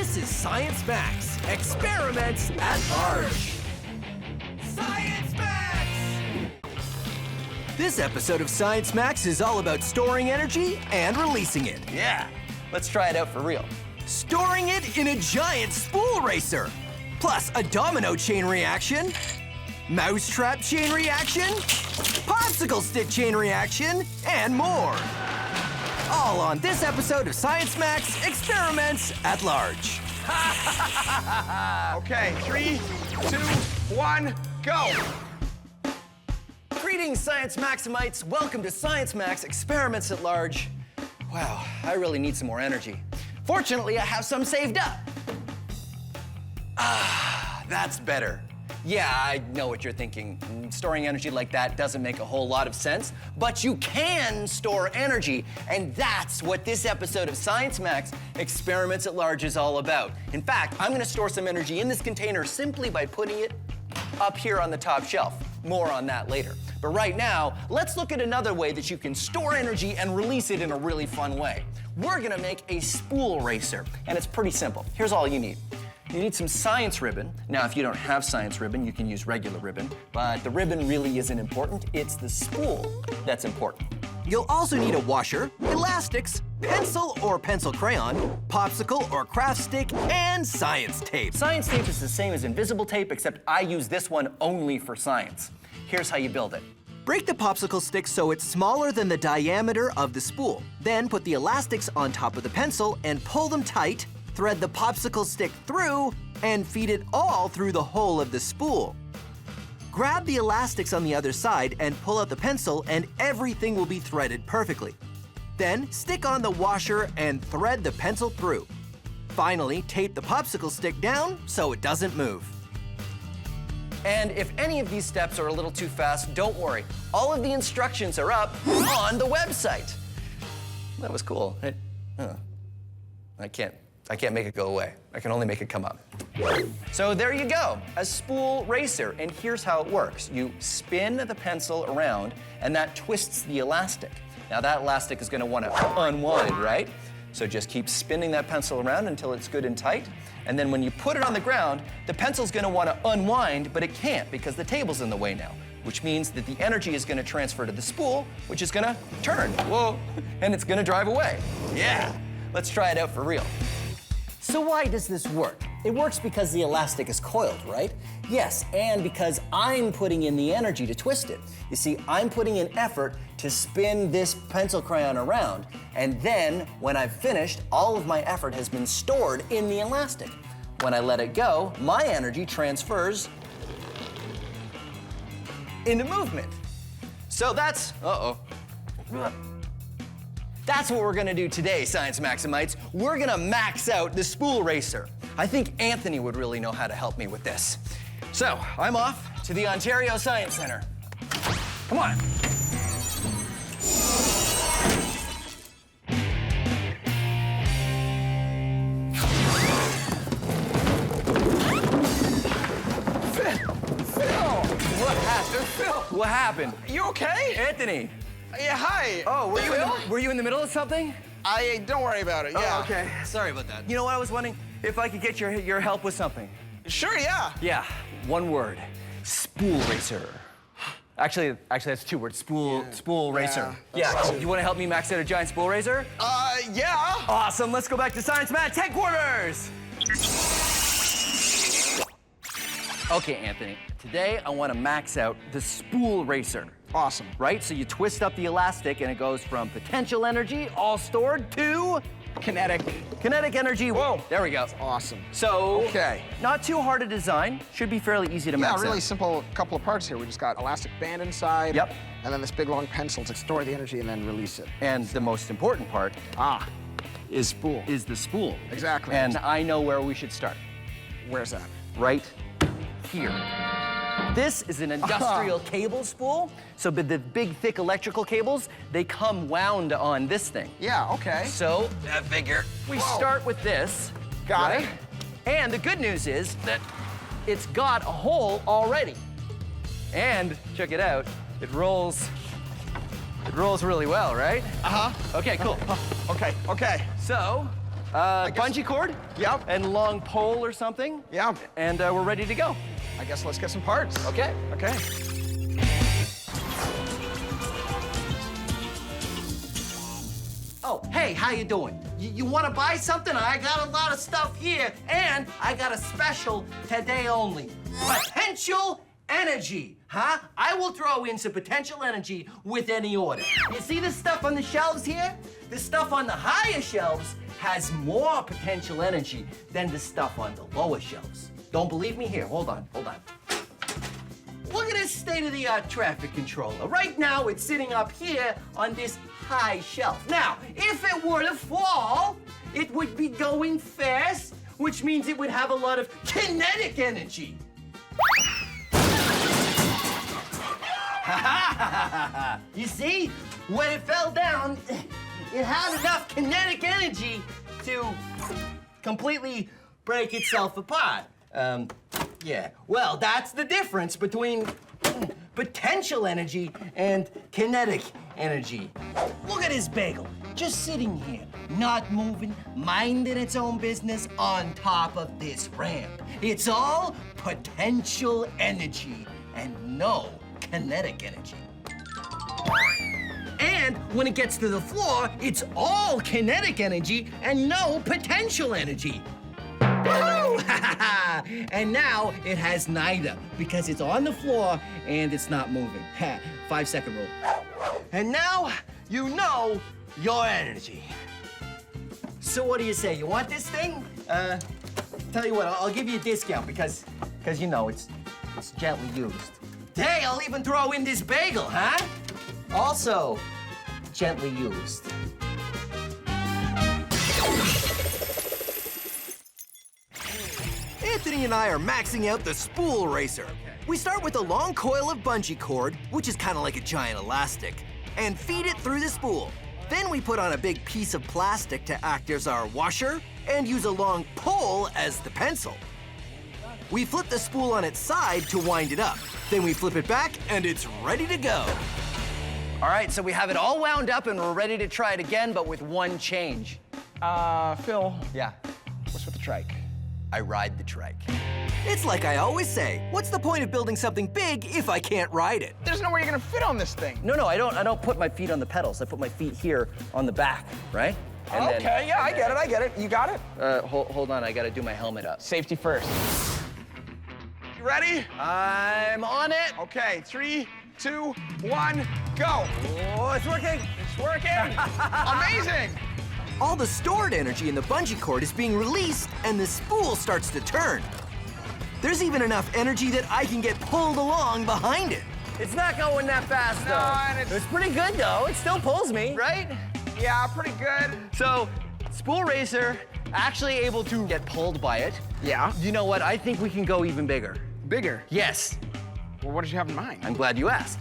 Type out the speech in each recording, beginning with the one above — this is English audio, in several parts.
This is Science Max, Experiments at Large. Science Max! This episode of Science Max is all about storing energy and releasing it. Yeah, let's try it out for real. Storing it in a giant spool racer, plus a domino chain reaction, mousetrap chain reaction, popsicle stick chain reaction, and more. All on this episode of Science Max Experiments at Large. Okay, 3, 2, 1, go! Greetings, Science Maximites. Welcome to Science Max Experiments at Large. Wow, I really need some more energy. Fortunately, I have some saved up. Ah, that's better. Yeah, I know what you're thinking. Storing energy like that doesn't make a whole lot of sense, but you can store energy, and that's what this episode of Science Max Experiments at Large is all about. In fact, I'm gonna store some energy in this container simply by putting it up here on the top shelf. More on that later. But right now, let's look at another way that you can store energy and release it in a really fun way. We're gonna make a spool racer, and it's pretty simple. Here's all you need. You need some science ribbon. Now, if you don't have science ribbon, you can use regular ribbon, but the ribbon really isn't important. It's the spool that's important. You'll also need a washer, elastics, pencil or pencil crayon, popsicle or craft stick, and science tape. Science tape is the same as invisible tape, except I use this one only for science. Here's how you build it. Break the popsicle stick so it's smaller than the diameter of the spool. Then put the elastics on top of the pencil and pull them tight. Thread the popsicle stick through and feed it all through the hole of the spool. Grab the elastics on the other side and pull out the pencil, and everything will be threaded perfectly. Then stick on the washer and thread the pencil through. Finally, tape the popsicle stick down so it doesn't move. And if any of these steps are a little too fast, don't worry. All of the instructions are up on the website. That was cool. I can't make it go away. I can only make it come up. So there you go, a spool racer. And here's how it works. You spin the pencil around, and that twists the elastic. Now that elastic is gonna wanna unwind, right? So just keep spinning that pencil around until it's good and tight. And then when you put it on the ground, the pencil's gonna wanna unwind, but it can't because the table's in the way now, which means that the energy is gonna transfer to the spool, which is gonna turn, whoa, and it's gonna drive away. Yeah, let's try it out for real. So why does this work? It works because the elastic is coiled, right? Yes, and because I'm putting in the energy to twist it. You see, I'm putting in effort to spin this pencil crayon around, and then when I've finished, all of my effort has been stored in the elastic. When I let it go, my energy transfers into movement. So that's, That's what we're gonna do today, Science Maximites. We're gonna max out the spool racer. I think Anthony would really know how to help me with this. So, I'm off to the Ontario Science Center. Come on. Phil! What happened? Phil! What happened? You okay? Anthony. Yeah, hi. Oh, Phil? were you in the middle of something? Don't worry about it, yeah. Oh, okay. Sorry about that. You know what, I was wondering if I could get your help with something. Sure, yeah. Yeah, one word. Spool racer. Actually, that's two words. Spool racer. Yeah. You want to help me max out a giant spool racer? Yeah. Awesome. Let's go back to Science Max headquarters. Okay, Anthony. Today I want to max out the spool racer. Awesome. Right? So you twist up the elastic and it goes from potential energy, all stored, to Kinetic. kinetic energy. Whoa. There we go. Awesome. So, Okay. Not too hard to design. Should be fairly easy to max Yeah, really out. simple couple of parts here. We just got elastic band inside. Yep. And then this big long pencil to store the energy and then release it. And the most important part Is spool. is the spool. Exactly. And I know where we should start. Where's that? Right here. This is an industrial cable spool. So the big, thick electrical cables, they come wound on this thing. Yeah, okay. So I figure we start with this. Got it. And the good news is that it's got a hole already. And check it out, it rolls really well, right? Uh-huh. Okay, cool. Okay. So Bungee cord? Yep. And long pole or something? Yeah. And we're ready to go. I guess let's get some parts. Okay. Okay. Oh, hey, how you doing? You want to buy something? I got a lot of stuff here, and I got a special today only. Potential energy, huh? I will throw in some potential energy with any order. You see this stuff on the shelves here? The stuff on the higher shelves has more potential energy than the stuff on the lower shelves. Don't believe me? Here, hold on. Look at this state-of-the-art traffic controller. Right now, it's sitting up here on this high shelf. Now, if it were to fall, it would be going fast, which means it would have a lot of kinetic energy. You see, when it fell down, it had enough kinetic energy to completely break itself apart. Yeah, well, that's the difference between potential energy and kinetic energy. Look at this bagel, just sitting here, not moving, minding its own business on top of this ramp. It's all potential energy and no kinetic energy. And when it gets to the floor, it's all kinetic energy and no potential energy. Woo! And now it has neither because it's on the floor and it's not moving. 5-second rule. And now you know your energy. So what do you say? You want this thing? Tell you what, I'll give you a discount because you know it's gently used. Hey, I'll even throw in this bagel, huh? Also gently used. Anthony and I are maxing out the spool racer. We start with a long coil of bungee cord, which is kind of like a giant elastic, and feed it through the spool. Then we put on a big piece of plastic to act as our washer and use a long pole as the pencil. We flip the spool on its side to wind it up. Then we flip it back and it's ready to go. All right, so we have it all wound up and we're ready to try it again, but with one change. Phil, Yeah, what's with the trike? I ride the trike. It's like I always say, what's the point of building something big if I can't ride it? There's no way you're gonna fit on this thing. No, I don't put my feet on the pedals. I put my feet here on the back, right? And then- Okay, yeah, I get it. You got it? Hold on, I gotta do my helmet up. Safety first. You ready? I'm on it. Okay, 3, 2, 1, go. Oh, it's working. It's working. Amazing. All the stored energy in the bungee cord is being released and the spool starts to turn. There's even enough energy that I can get pulled along behind it. It's not going that fast, though. No, and It's pretty good, though. It still pulls me, right? Yeah, pretty good. So, spool racer, actually able to get pulled by it. Yeah. You know what? I think we can go even bigger. Bigger. Yes. Well, what did you have in mind? I'm glad you asked.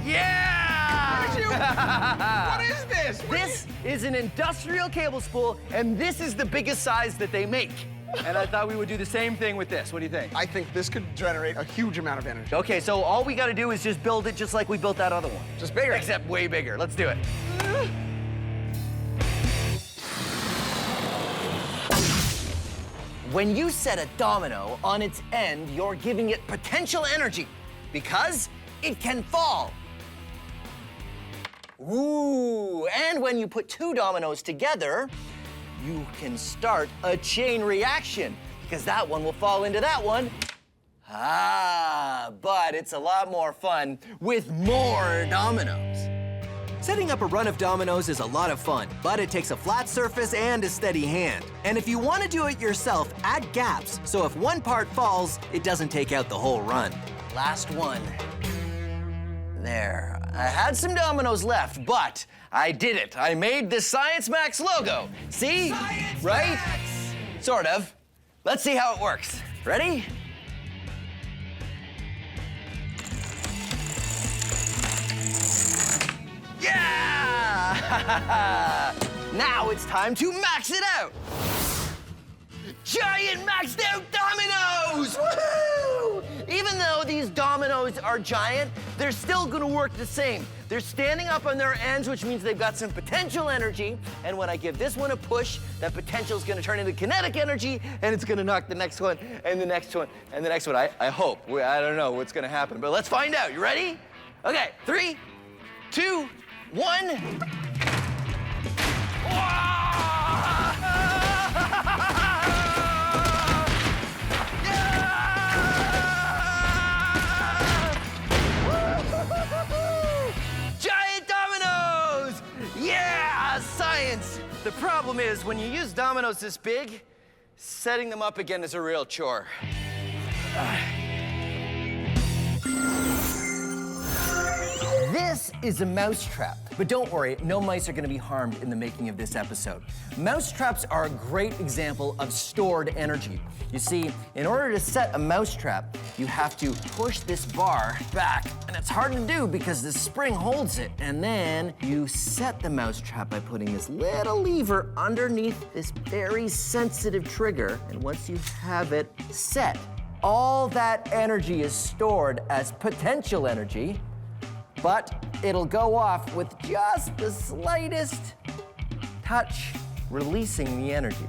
Yeah! What is this? This is an industrial cable spool, and this is the biggest size that they make. And I thought we would do the same thing with this. What do you think? I think this could generate a huge amount of energy. Okay, so all we gotta do is just build it just like we built that other one. Just bigger. Except way bigger. Let's do it. When you set a domino on its end, you're giving it potential energy because it can fall. Ooh, and when you put two dominoes together, you can start a chain reaction because that one will fall into that one. But it's a lot more fun with more dominoes. Setting up a run of dominoes is a lot of fun, but it takes a flat surface and a steady hand. And if you want to do it yourself, add gaps, so if one part falls, it doesn't take out the whole run. Last one. There. I had some dominoes left, but I did it. I made the Science Max logo. See? Science right? Max! Sort of. Let's see how it works. Ready? Yeah! Now it's time to max it out. Giant maxed out dominoes! Woohoo! Even though these dominoes are giant, they're still gonna work the same. They're standing up on their ends, which means they've got some potential energy. And when I give this one a push, that potential is gonna turn into kinetic energy, and it's gonna knock the next one, and the next one, and the next one. I hope. I don't know what's gonna happen, but let's find out. You ready? Okay, 3, 2, 1. Giant dominoes! Yeah, science! The problem is, when you use dominoes this big, setting them up again is a real chore. This is a mousetrap. But don't worry, no mice are gonna be harmed in the making of this episode. Mousetraps are a great example of stored energy. You see, in order to set a mousetrap, you have to push this bar back, and it's hard to do because the spring holds it. And then you set the mousetrap by putting this little lever underneath this very sensitive trigger. And once you have it set, all that energy is stored as potential energy, but it'll go off with just the slightest touch, releasing the energy.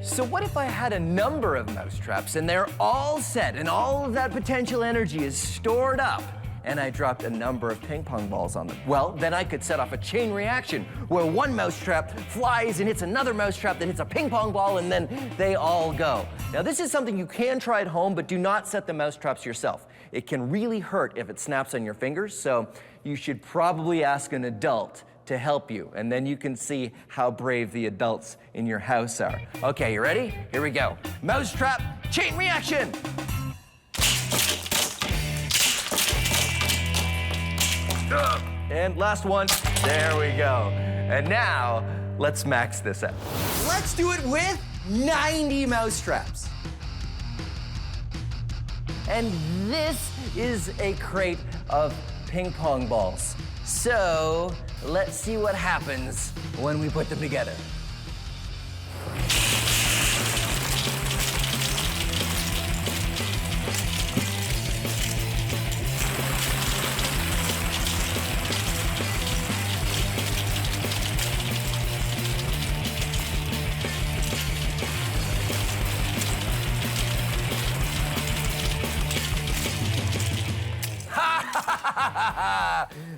So what if I had a number of mousetraps and they're all set and all of that potential energy is stored up, and I dropped a number of ping pong balls on them? Well, then I could set off a chain reaction where one mousetrap flies and hits another mousetrap that hits a ping pong ball, and then they all go. Now, this is something you can try at home, but do not set the mousetraps yourself. It can really hurt if it snaps on your fingers, so you should probably ask an adult to help you, and then you can see how brave the adults in your house are. Okay, you ready? Here we go. Mousetrap chain reaction. And last one. There we go. And now, let's max this out. Let's do it with 90 mousetraps. And this is a crate of ping pong balls. So let's see what happens when we put them together.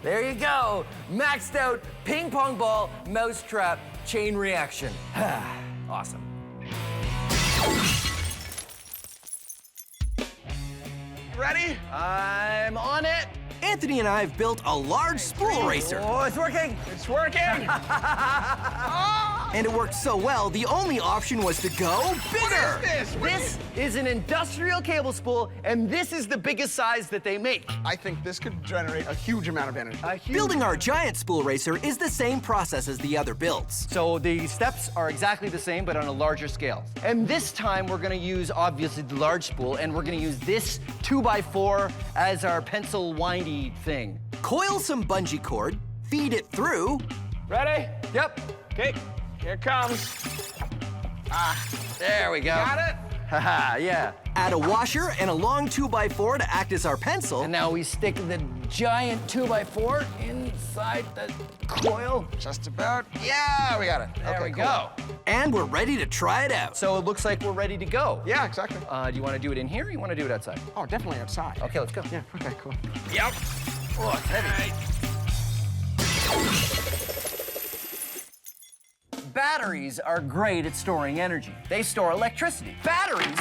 There you go. Maxed out ping pong ball, mousetrap, chain reaction. Awesome. Ready? I'm on it. Anthony and I have built a large spool racer. Oh, it's working. It's working. And it worked so well, the only option was to go bigger. What is this? This is an industrial cable spool, and this is the biggest size that they make. I think this could generate a huge amount of energy. Building our giant spool racer is the same process as the other builds. So the steps are exactly the same, but on a larger scale. And this time, we're gonna use, obviously, the large spool, and we're gonna use this 2x4 as our pencil windy thing. Coil some bungee cord, feed it through. Ready? Yep. Okay, here it comes. There we go. Got it? Haha, yeah. Add a washer and a long 2x4 to act as our pencil. And now we stick the giant 2x4 inside the coil. Just about. Yeah, we got it. There Okay, we cool. go. And we're ready to try it out. So it looks like we're ready to go. Yeah, exactly. Do you want to do it in here or you want to do it outside? Oh, definitely outside. Okay, let's go. Yeah, okay, cool. Yep. Oh, it's heavy. Batteries are great at storing energy. They store electricity. Batteries?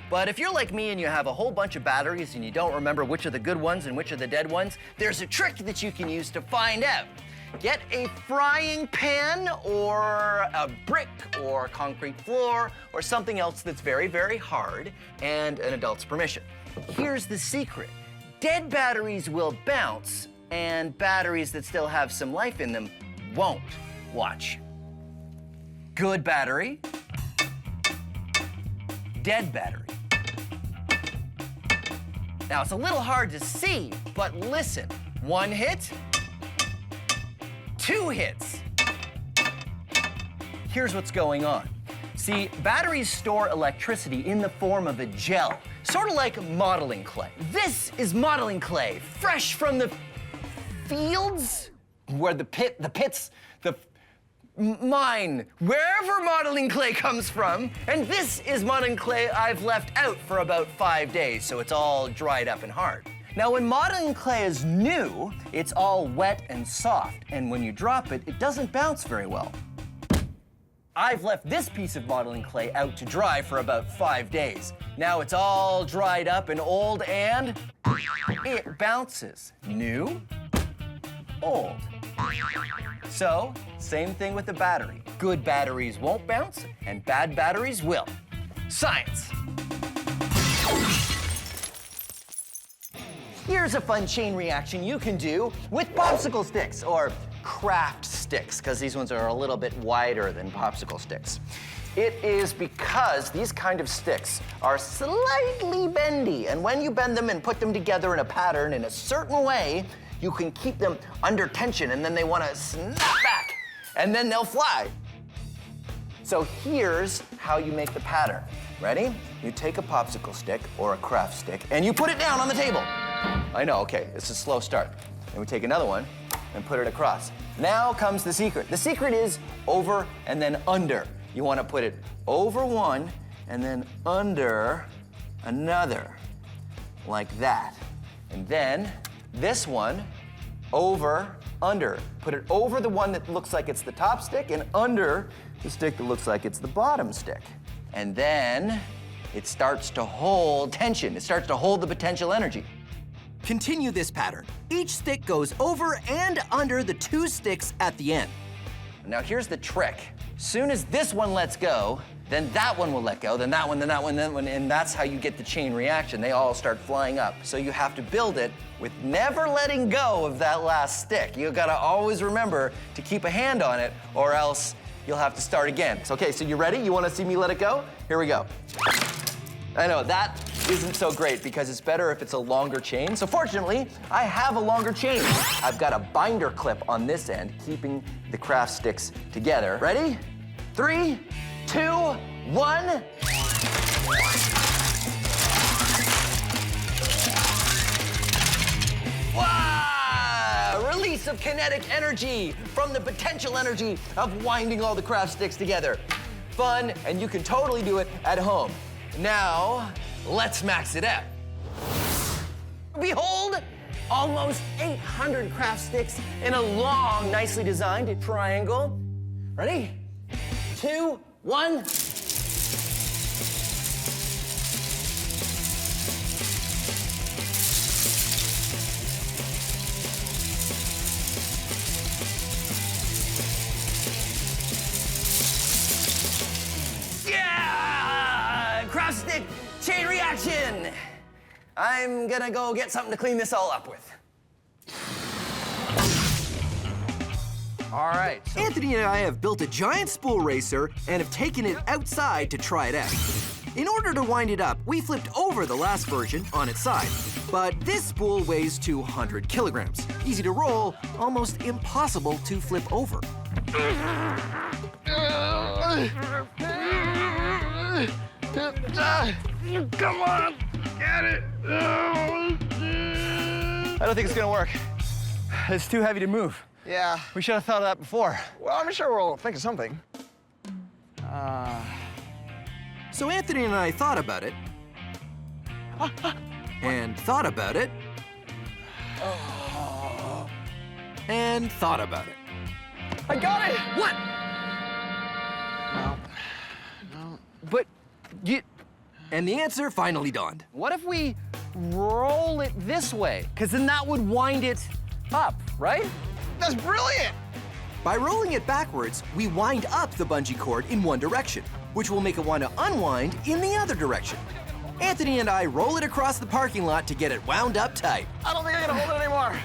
But if you're like me and you have a whole bunch of batteries and you don't remember which are the good ones and which are the dead ones, there's a trick that you can use to find out. Get a frying pan or a brick or concrete floor or something else that's very, very hard and an adult's permission. Here's the secret. Dead batteries will bounce and batteries that still have some life in them won't. Watch. Good battery. Dead battery. Now, it's a little hard to see, but listen. 1 hit, 2 hits. Here's what's going on. See, batteries store electricity in the form of a gel, sort of like modeling clay. This is modeling clay, fresh from the fields, where the pits, the mine, wherever modeling clay comes from. And this is modeling clay I've left out for about 5 days, so it's all dried up and hard. Now, when modeling clay is new, it's all wet and soft, and when you drop it, it doesn't bounce very well. I've left this piece of modeling clay out to dry for about 5 days. Now it's all dried up and old, and it bounces. New, old. So, same thing with the battery. Good batteries won't bounce, and bad batteries will. Science. Here's a fun chain reaction you can do with popsicle sticks, or craft sticks, because these ones are a little bit wider than popsicle sticks. It is because these kind of sticks are slightly bendy, and when you bend them and put them together in a pattern in a certain way, you can keep them under tension, and then they want to snap back, and then they'll fly. So here's how you make the pattern. Ready? You take a popsicle stick or a craft stick, and you put it down on the table. I know, okay, it's a slow start. Then we take another one and put it across. Now comes the secret. The secret is over and then under. You want to put it over one and then under another, like that. And then this one, over, under. Put it over the one that looks like it's the top stick and under the stick that looks like it's the bottom stick. And then it starts to hold tension. It starts to hold the potential energy. Continue this pattern. Each stick goes over and under the 2 sticks at the end. Now here's the trick. Soon as this one lets go, then that one will let go, then that one, then that one, then that one, and that's how you get the chain reaction. They all start flying up. So you have to build it with never letting go of that last stick. You gotta always remember to keep a hand on it, or else you'll have to start again. Okay, so you ready? You wanna see me let it go? Here we go. I know, that isn't so great because it's better if it's a longer chain. So fortunately, I have a longer chain. I've got a binder clip on this end, keeping the craft sticks together. Ready? 3, 2, 1. Wow! Release of kinetic energy from the potential energy of winding all the craft sticks together. Fun, and you can totally do it at home. Now, let's max it out. Behold, almost 800 craft sticks in a long, nicely designed triangle. Ready? 2, 1. Yeah! Craft stick chain reaction. I'm gonna go get something to clean this all up with. All right. So Anthony and I have built a giant spool racer and have taken it outside to try it out. In order to wind it up, we flipped over the last version on its side. But this spool weighs 200 kilograms. Easy to roll, almost impossible to flip over. Come on, get it. I don't think it's gonna work. It's too heavy to move. Yeah. We should have thought of that before. Well, I'm sure we'll think of something. So Anthony and I thought about it. And thought about it. And thought about it. I got it! What? No. But you... And the answer finally dawned. What if we roll it this way? Because then that would wind it up, right? That's brilliant! By rolling it backwards, we wind up the bungee cord in one direction, which will make it want to unwind in the other direction. Anthony and I roll it across the parking lot to get it wound up tight. I don't think I can hold it anymore.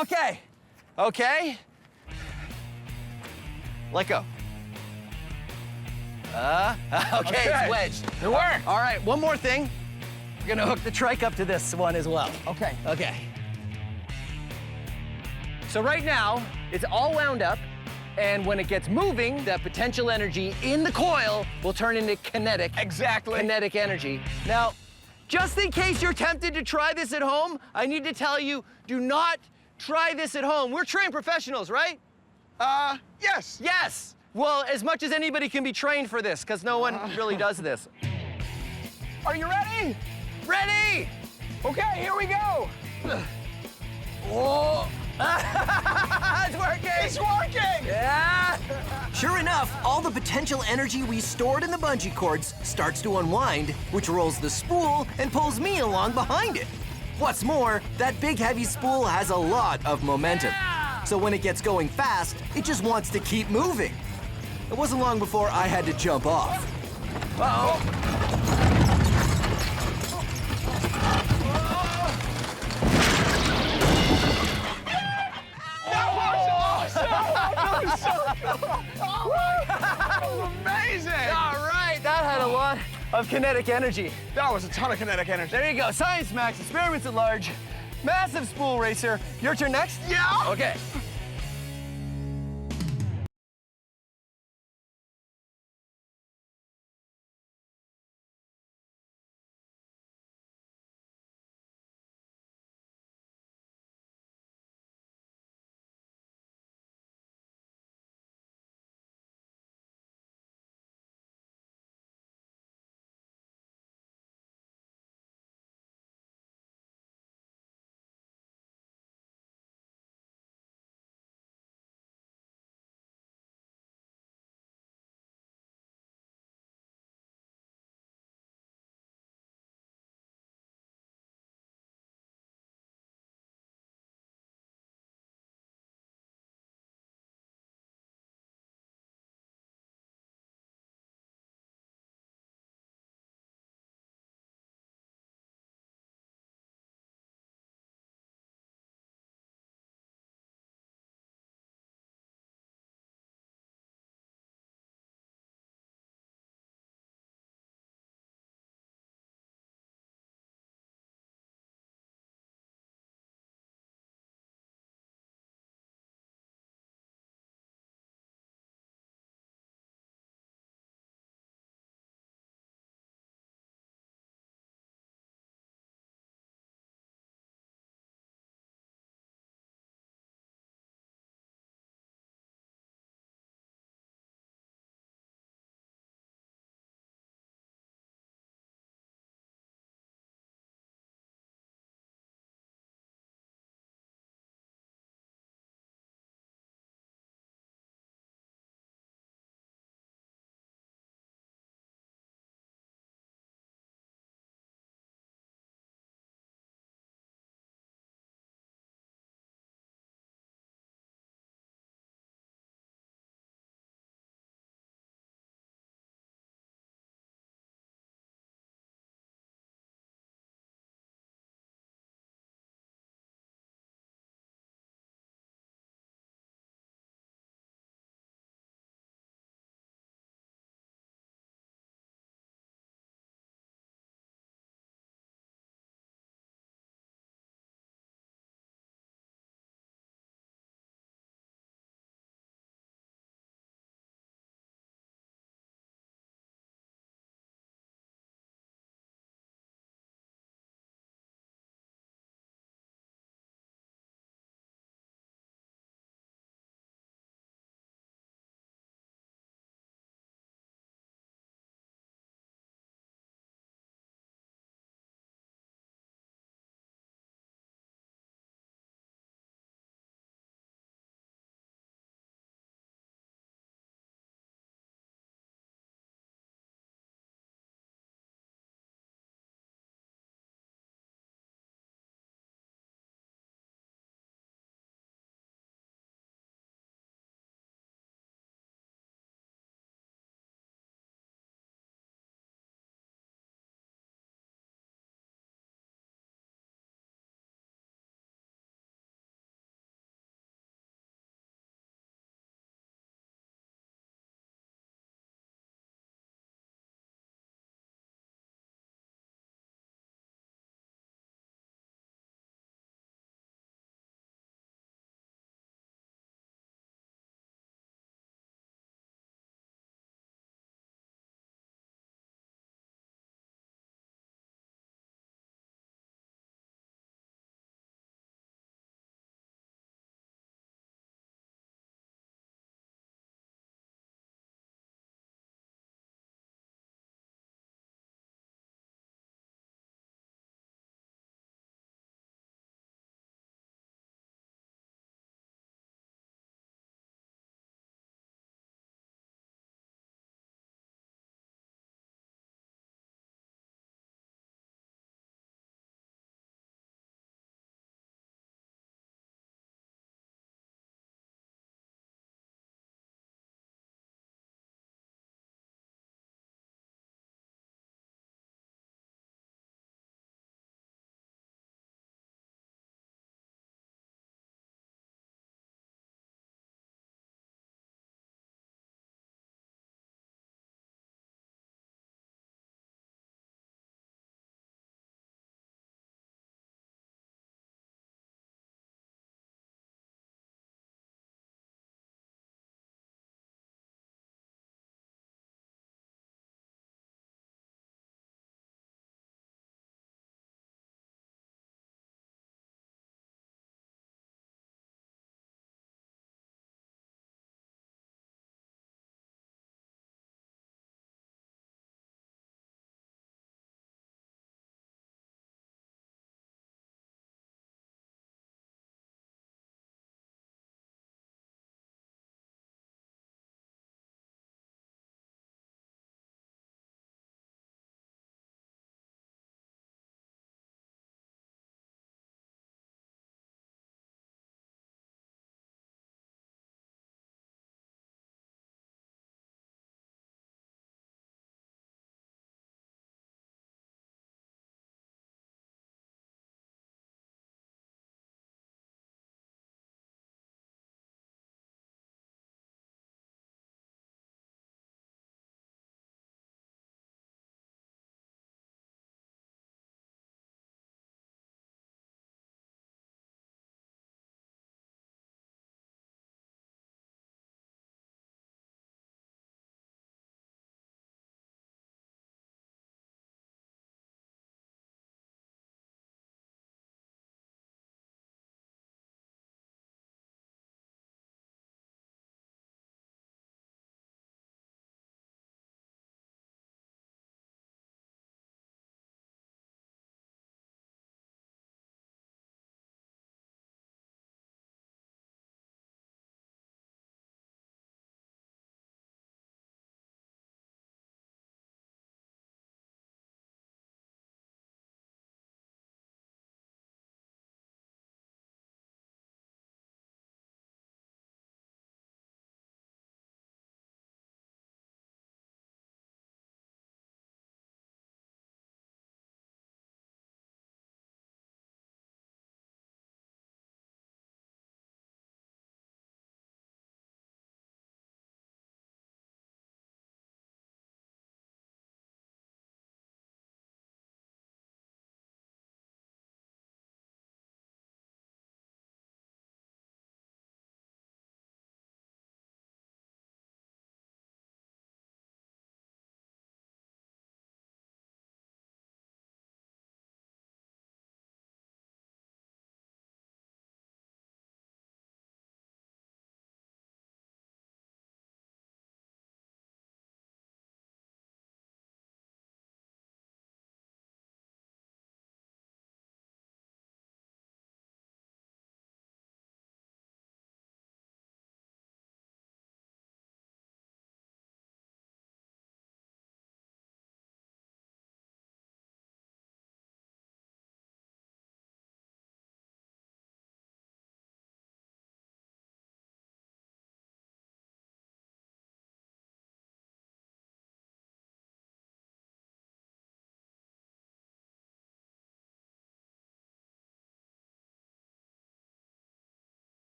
Okay. Let go. Okay, it's wedged. It worked. All right, one more thing. We're gonna hook the trike up to this one as well. Okay. So right now, it's all wound up, And when it gets moving, that potential energy in the coil will turn into kinetic. Exactly. Kinetic energy. Now, just in case you're tempted to try this at home, I need to tell you, do not try this at home. We're trained professionals, right? Yes. Yes. Well, as much as anybody can be trained for this, because no one really does this. Are you ready? Ready? Okay, here we go. Whoa. It's working. It's working. Yeah. Sure enough, all the potential energy we stored in the bungee cords starts to unwind, which rolls the spool and pulls me along behind it. What's more, that big heavy spool has a lot of momentum. So when it gets going fast, it just wants to keep moving. It wasn't long before I had to jump off. Uh-oh. That was amazing. All right, that had a lot of kinetic energy. That was a ton of kinetic energy. There you go, Science Max, experiments at large, massive spool racer. Your turn next? Yeah. Okay.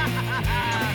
Woo!